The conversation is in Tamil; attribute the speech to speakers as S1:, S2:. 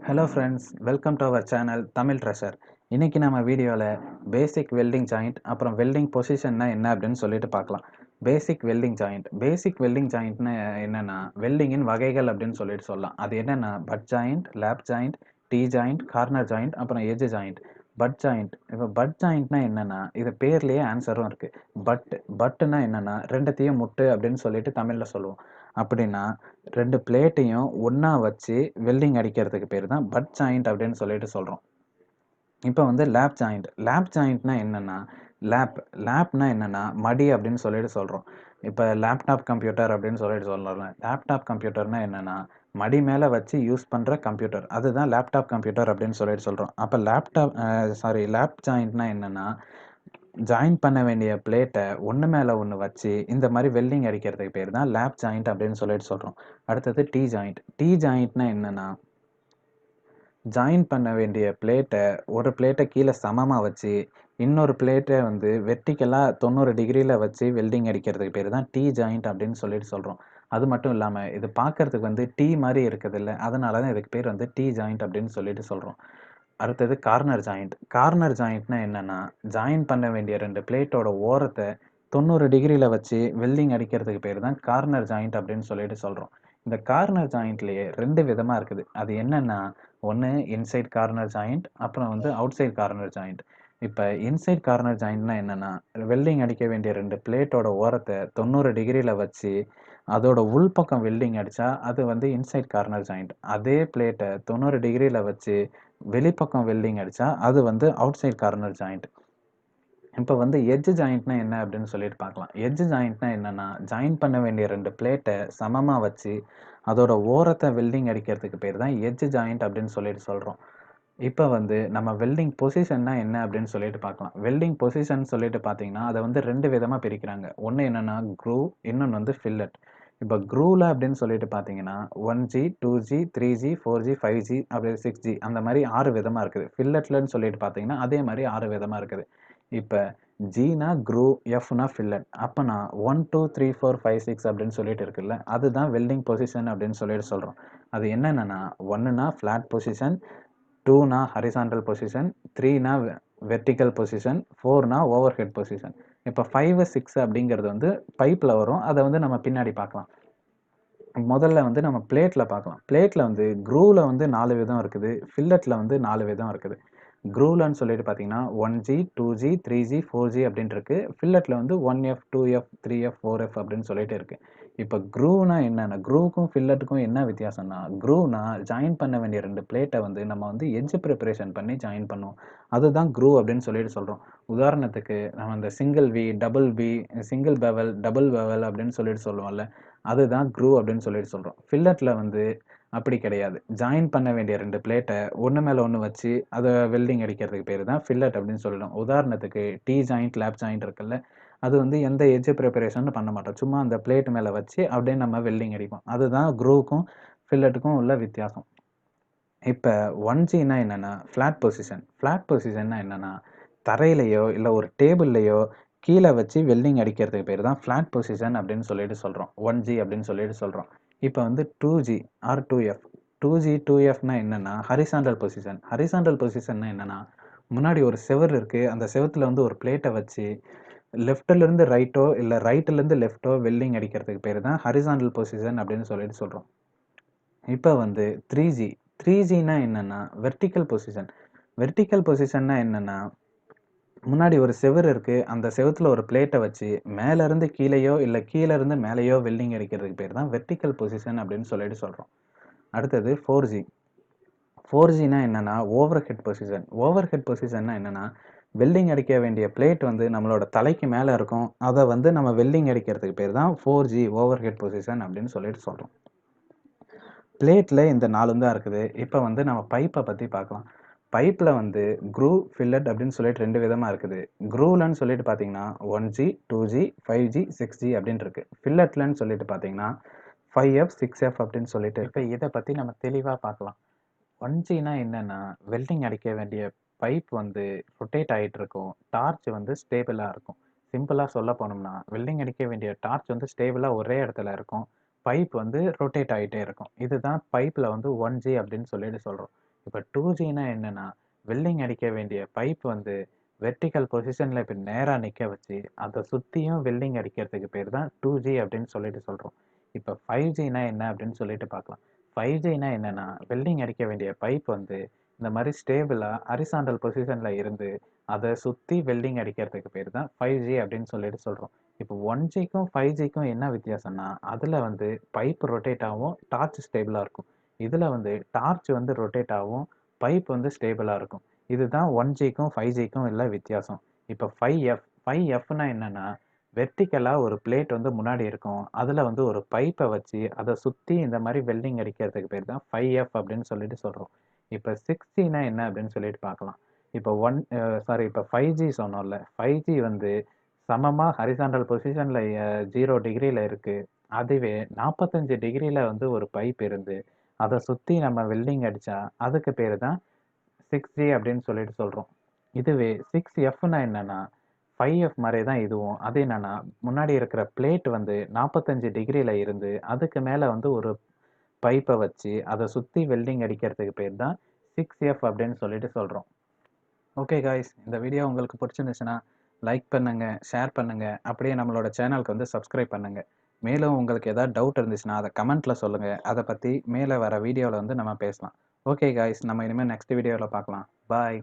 S1: Hello friends, welcome to our channel Tamil Treasure. இன்னைக்கு நம்ம வீடியோவில் பேசிக் வெல்டிங் ஜாயிண்ட் அப்புறம் வெல்டிங் பொசிஷன்னா என்ன அப்படின்னு சொல்லிட்டு பார்க்கலாம். பேசிக் வெல்டிங் ஜாயிண்ட்னா என்னன்னா வெல்டிங்கின் வகைகள் அப்படின்னு சொல்லிட்டு சொல்லலாம். அது என்னன்னா butt joint, lap joint, T joint, corner joint, அப்புறம் எட்ஜ் ஜாயிண்ட். இப்போ பட் ஜாயிண்ட்னா என்னன்னா இது பேர்லயே ஆன்சரும் இருக்கு. பட்டுனா என்னன்னா ரெண்டுத்தையும் முட்டு அப்படின்னு சொல்லிட்டு தமிழ்ல சொல்லுவோம். அப்படின்னா ரெண்டு பிளேட்டையும் ஒண்ணா வச்சு வெல்டிங் அடிக்கிறதுக்கு பேர் தான் பட் ஜாயிண்ட் அப்படின்னு சொல்லிட்டு சொல்றோம். இப்போ வந்து லேப் ஜாயிண்ட்னா என்னன்னா லேப்னா என்னன்னா மடி அப்படின்னு சொல்லிட்டு சொல்றோம். இப்போ லேப்டாப் கம்ப்யூட்டர் அப்படின்னு சொல்லிட்டு சொல்லலாம். லேப்டாப் கம்ப்யூட்டர்னா என்னன்னா மடி மேல வச்சு யூஸ் பண்ற கம்ப்யூட்டர், அதுதான் லேப்டாப் கம்ப்யூட்டர் அப்படின்னு சொல்லிட்டு சொல்றோம். அப்ப லேப் ஜாயிண்ட்னா என்னன்னா ஜாயின் பண்ண வேண்டிய பிளேட்டை ஒன்று மேலே ஒன்று வச்சு இந்த மாதிரி வெல்டிங் அடிக்கிறதுக்கு பேர் தான் லேப் ஜாயிண்ட் அப்படின்னு சொல்லிட்டு சொல்கிறோம். அடுத்தது டீ ஜாயிண்ட்னா என்னன்னா ஜாயின் பண்ண வேண்டிய ஒரு பிளேட்டை கீழே சமமாக வச்சு இன்னொரு பிளேட்டை வந்து வெர்டிக்கலாக 90 டிகிரியில் வச்சு வெல்டிங் அடிக்கிறதுக்கு பேர் தான் டீ ஜாயிண்ட் அப்படின்னு சொல்லிட்டு சொல்கிறோம். அது மட்டும் இல்லாமல் இது பார்க்கறதுக்கு வந்து டீ மாதிரி இருக்குது இல்லை, அதனால தான் இதுக்கு பேர் வந்து டீ ஜாயிண்ட் அப்படின்னு சொல்லிட்டு சொல்கிறோம். அடுத்தது கார்னர் ஜாயிண்ட்னா என்னன்னா ஜாயின் பண்ண வேண்டிய ரெண்டு பிளேட்டோட ஓரத்தை 90 டிகிரியில் வச்சு வெல்டிங் அடிக்கிறதுக்கு பேர் தான் கார்னர் ஜாயிண்ட் அப்படின்னு சொல்லிட்டு சொல்கிறோம். இந்த கார்னர் ஜாயிண்ட்லேயே ரெண்டு விதமாக இருக்குது. அது என்னன்னா ஒன்று இன்சைட் கார்னர் ஜாயிண்ட், அப்புறம் வந்து அவுட் சைட் கார்னர் ஜாயிண்ட். இப்போ இன்சைட் கார்னர் ஜாயிண்ட்னா என்னன்னா வெல்டிங் அடிக்க வேண்டிய ரெண்டு பிளேட்டோட ஓரத்தை 90 டிகிரியில் வச்சு அதோட உள்பக்கம் வெல்டிங் அடித்தா அது வந்து இன்சைட் கார்னர் ஜாயிண்ட். அதே பிளேட்டை 90 டிகிரியில் வச்சு வெளிப்பக்கம் வெல்டிங் அடித்தா அது வந்து அவுட் சைட் கார்னர் ஜாயிண்ட். இப்போ வந்து எட்ஜ் ஜாயிண்ட்னா என்ன அப்படின்னு சொல்லிட்டு பார்க்கலாம். எட்ஜ் ஜாயிண்ட்னா என்னன்னா ஜாயின் பண்ண வேண்டிய ரெண்டு பிளேட்டை சமமாக வச்சு அதோட ஓரத்தை வெல்டிங் அடிக்கிறதுக்கு பேர் தான் எட்ஜ் ஜாயிண்ட் அப்படின்னு சொல்லிட்டு சொல்கிறோம். இப்போ வந்து நம்ம வெல்டிங் பொசிஷன்னா என்ன அப்படின்னு சொல்லிட்டு பார்க்கலாம். வெல்டிங் பொசிஷன் சொல்லிட்டு பார்த்தீங்கன்னா அதை வந்து ரெண்டு விதமாக பிரிக்கிறாங்க. ஒன்று என்னன்னா க்ரூவ், இன்னொன்று வந்து ஃபில்லட். இப்போ க்ரூவில் அப்படின்னு சொல்லிட்டு பார்த்தீங்கன்னா 1G, 2G, 3G, 4G, 5G அப்படி 6G அந்த மாதிரி 6 விதமாக இருக்குது. ஃபில்லட்லன்னு சொல்லிட்டு பார்த்தீங்கன்னா அதே மாதிரி 6 விதமாக இருக்குது. இப்போ ஜினா க்ரூ, எஃப்னா ஃபில்லட். அப்போனா 1, 2, 3, 4, 5, 6 அப்படின்னு சொல்லிட்டு இருக்குல்ல, அதுதான் வெல்டிங் பொசிஷன் அப்படின்னு சொல்லிட்டு சொல்கிறோம். அது என்னென்னா 1னா ஃப்ளாட் பொசிஷன், 2னா ஹரிசாண்டல் பொசிஷன், 3னா வெர்டிக்கல் பொசிஷன், 4னா ஓவர் ஹெட் பொசிஷன். இப்போ 5, 6 அப்படிங்கிறது வந்து பைப்பில் வரும். அதை வந்து நம்ம பின்னாடி பார்க்கலாம். முதல்ல வந்து நம்ம பிளேட்டில் பார்க்கலாம். பிளேட்டில் வந்து க்ரூவில் வந்து 4 விதம் இருக்குது, ஃபில்லட்டில் வந்து 4 விதம் இருக்குது. க்ரூவ்லன்னு சொல்லிட்டு பார்த்தீங்கன்னா 1G, 2G, 3G, 4G அப்படின்ட்டு இருக்கு. ஃபில்லட்டில் வந்து 1F, 2F, 3F, 4F அப்படின்னு சொல்லிட்டு இருக்கு. இப்போ க்ரூவ்னா என்னன்னா க்ரூவுக்கும் ஃபில்லட்டுக்கும் என்ன வித்தியாசம்னா க்ரூவ்னா ஜாயின் பண்ண வேண்டிய ரெண்டு பிளேட்டை வந்து நம்ம வந்து எட்ஜ் ப்ரிப்பரேஷன் பண்ணி ஜாயின் பண்ணுவோம். அதுதான் க்ரூவ் அப்படின்னு சொல்லிட்டு சொல்கிறோம். உதாரணத்துக்கு நம்ம இந்த single V, double B, single bevel, double bevel அப்படின்னு சொல்லிட்டு சொல்லுவோம்ல, அதுதான் க்ரூவ் அப்படின்னு சொல்லிட்டு சொல்கிறோம். ஃபில்லட்டில் வந்து அப்படி கிடையாது. ஜாயின் பண்ண வேண்டிய ரெண்டு பிளேட்டை ஒன்று மேலே ஒன்று வச்சு அதை வெல்டிங் அடிக்கிறதுக்கு பேர் தான் ஃபில்லட் அப்படின்னு சொல்லணும். உதாரணத்துக்கு டீ ஜாயிண்ட், லேப் ஜாயிண்ட் இருக்குல்ல, அது வந்து எந்த எட்ஜ் ப்ரிப்பரேஷன் பண்ண மாட்டோம். சும்மா அந்த பிளேட் மேலே வச்சு அப்படியே நம்ம வெல்டிங் அடிப்போம். அதுதான் க்ரூவுக்கும் ஃபில்லட்டுக்கும் உள்ள வித்தியாசம். இப்போ 1Gனா என்னென்னா ஃப்ளாட் பொசிஷன்னா என்னென்னா தரையிலையோ இல்லை ஒரு டேபிள்லையோ கீழே வச்சு வெல்டிங் அடிக்கிறதுக்கு பேர் தான் ஃப்ளாட் பொசிஷன் அப்படின்னு சொல்லிட்டு சொல்கிறோம். 1G அப்படின்னு சொல்லிட்டு சொல்கிறோம். இப்போ வந்து 2G ஆர் 2F. 2G 2Fனா என்னென்னா ஹரிசாண்டல் பொசிஷன்னா என்னென்னா முன்னாடி ஒரு செவர் இருக்குது, அந்த செவத்தில் வந்து ஒரு பிளேட்டை வச்சு லெஃப்ட்டிலேருந்து ரைட்டோ இல்லை ரைட்டிலேருந்து லெஃப்ட்டோ வெல்டிங் அடிக்கிறதுக்கு பேர் தான் ஹரிசாண்டல் பொசிஷன் அப்படின்னு சொல்லிட்டு சொல்கிறோம். இப்போ வந்து 3Gனா என்னென்னா வெர்டிக்கல் பொசிஷன்னா என்னென்னா முன்னாடி ஒரு செவர் இருக்குது, அந்த செவத்தில் ஒரு பிளேட்டை வச்சு மேலேருந்து கீழேயோ இல்லை கீழேருந்து மேலேயோ வெல்டிங் அடிக்கிறதுக்கு பேர் தான் வெர்டிக்கல் பொசிஷன் அப்படின்னு சொல்லிட்டு சொல்கிறோம். அடுத்தது 4Gனா என்னென்னா ஓவர் ஹெட் பொசிஷன்னா என்னென்னா வெல்டிங் அடிக்க வேண்டிய பிளேட் வந்து நம்மளோட தலைக்கு மேலே இருக்கும், அதை வந்து நம்ம வெல்டிங் அடிக்கிறதுக்கு பேர் தான் 4G ஓவர் ஹெட் பொசிஷன் அப்படின்னு சொல்லிட்டு சொல்கிறோம். பிளேட்டில் இந்த 4 தான் இருக்குது. இப்போ வந்து நம்ம பைப்பை பற்றி பார்க்கலாம். பைப்பில் வந்து க்ரூவ், ஃபில்லட் அப்படின்னு சொல்லிட்டு ரெண்டு விதமாக இருக்குது. க்ரூவ்லன்னு சொல்லிட்டு பார்த்தீங்கன்னா 1G, 2G, 5G, 6G அப்படின்னு இருக்கு. ஃபில்லட்லன்னு சொல்லிட்டு பார்த்தீங்கன்னா 5F, 6F அப்படின்னு சொல்லிட்டு இருக்கு. இப்போ இதை பற்றி நம்ம தெளிவாக பார்க்கலாம். 1Gனா என்னென்னா வெல்டிங் அடிக்க வேண்டிய பைப் வந்து ரொட்டேட் ஆகிட்டு இருக்கும், டார்ச் வந்து ஸ்டேபிளாக இருக்கும். சிம்பிளாக சொல்ல போனோம்னா வெல்டிங் அடிக்க வேண்டிய டார்ச் வந்து ஸ்டேபிளாக ஒரே இடத்துல இருக்கும், பைப் வந்து ரொட்டேட் ஆகிட்டே இருக்கும். இதுதான் பைப்பில் வந்து 1G அப்படின்னு சொல்லிட்டு சொல்கிறோம். இப்போ 2Gனா என்னன்னா, வெல்டிங் அடிக்க வேண்டிய பைப் வந்து வெர்டிகல் பொசிஷன்ல இப்படி நேரா நிக்க வச்சு, அத சுத்தியும் வெல்டிங் அடிக்கிறதுக்கு பேர் தான் 2G அப்படின்னு சொல்லிட்டு சொல்றோம். இப்போ 5Gனா என்ன அப்படின்னு சொல்லிட்டு பார்க்கலாம். 5Gனா என்னன்னா, வெல்டிங் அடிக்க வேண்டிய பைப் வந்து இந்த மாரி ஸ்டேபிளா ஹரிசாண்டல் பொசிஷன்ல இருந்து, அத சுத்தி வெல்டிங் அடிக்கிறதுக்கு பேர் தான் 5G அப்படின்னு சொல்லிட்டு சொல்றோம். இப்போ 1Gக்கும் 5Gக்கும் என்ன வித்தியாசம்னா, அதுல வந்து பைப் ரொட்டேட் ஆகும், டார்ச் ஸ்டேபிளா இருக்கும். இதுல வந்து டார்ச் வந்து ரொட்டேட் ஆகும், பைப் வந்து ஸ்டேபிளா இருக்கும். இதுதான் 1Gக்கும் 5Gக்கும் உள்ள வித்தியாசம். இப்போ 5Fனா என்னன்னா, வெர்டிகலா ஒரு பிளேட் வந்து முன்னாடி இருக்கும். அதுல வந்து ஒரு பைப்ப வச்சு, அத சுத்தி இந்த மாரி வெல்டிங் அடிக்கிறதுக்கு பேர் தான் 5F அப்படின்னு சொல்லிட்டு சொல்றோம். இப்ப 6Gனா என்ன அப்படின்னு சொல்லிட்டு பார்க்கலாம். இப்போ 5G சொன்னோம்ல. 5G வந்து சமமா ஹரிசாண்டல் பொசிஷன்ல 0 டிகிரில இருக்கு. அதுவே 45 டிகிரில வந்து ஒரு பைப் இருந்து, அத சுத்தி நம்ம வெல்டிங் அடிச்சா, அதுக்கு பேரு தான் 6G அப்படின்னு சொல்லிட்டு சொல்றோம். இதுவே 6Fனா என்னன்னா, 5F மாரியே தான் இதுவும். அது என்னன்னா, முன்னாடி இருக்கிற பிளேட் வந்து 45 டிகிரில இருந்து, அதுக்கு மேல வந்து ஒரு பைப்ப வச்சு, அத சுத்தி வெல்டிங் அடிக்கிறதுக்கு பேர் தான் 6F அப்படின்னு சொல்லிட்டு சொல்றோம். ஓகே காய்ஸ், இந்த வீடியோ உங்களுக்கு பிடிச்சிருந்துச்சுன்னா, லைக் பண்ணுங்க, ஷேர் பண்ணுங்க, அப்படியே நம்மளோட சேனலுக்கு வந்து சப்ஸ்கிரைப் பண்ணுங்க. மேலும் உங்களுக்கு ஏதாவது டவுட் இருந்துச்சுன்னா, அத கமெண்ட்ல சொல்லுங்க. அத பத்தி மேல வர வீடியோல வந்து நம்ம பேசலாம். ஓகே காய்ஸ், நம்ம இனிமே நெக்ஸ்ட் வீடியோல பார்க்கலாம். பாய்.